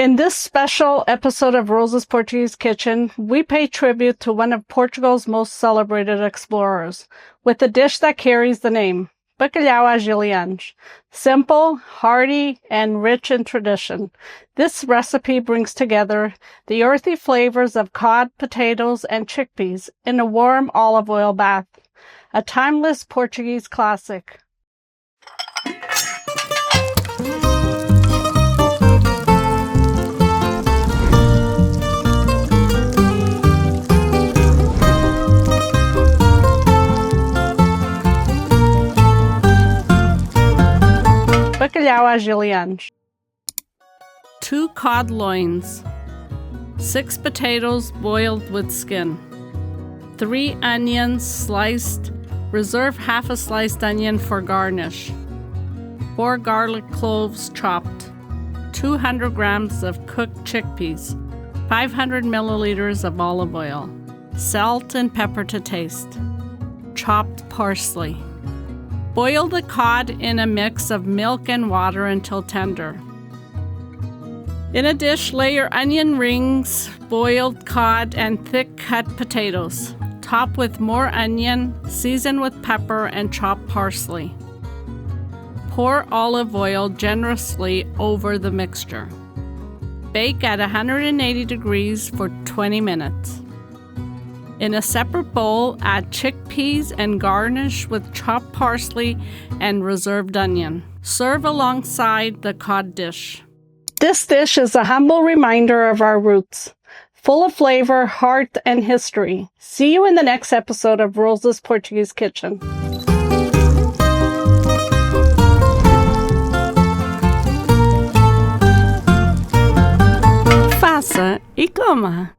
In this special episode of Rosa's Portuguese Kitchen, we pay tribute to one of Portugal's most celebrated explorers, with a dish that carries the name, bacalhau à Gil Eanes. Simple, hearty, and rich in tradition, this recipe brings together the earthy flavors of cod, potatoes, and chickpeas in a warm olive oil bath, a timeless Portuguese classic. Bacalhau à Gil Eanes. 2 cod loins, 6 potatoes boiled with skin, 3 onions sliced, reserve half a sliced onion for garnish, 4 garlic cloves chopped, 200 grams of cooked chickpeas, 500 milliliters of olive oil, salt and pepper to taste, chopped parsley. Boil the cod in a mix of milk and water until tender. In a dish, layer onion rings, boiled cod, and thick cut potatoes. Top with more onion, season with pepper and chopped parsley. Pour olive oil generously over the mixture. Bake at 180 degrees for 20 minutes. In a separate bowl, add chickpeas and garnish with chopped parsley and reserved onion. Serve alongside the cod dish. This dish is a humble reminder of our roots, full of flavor, heart, and history. See you in the next episode of Rosa's Portuguese Kitchen. Faça e coma!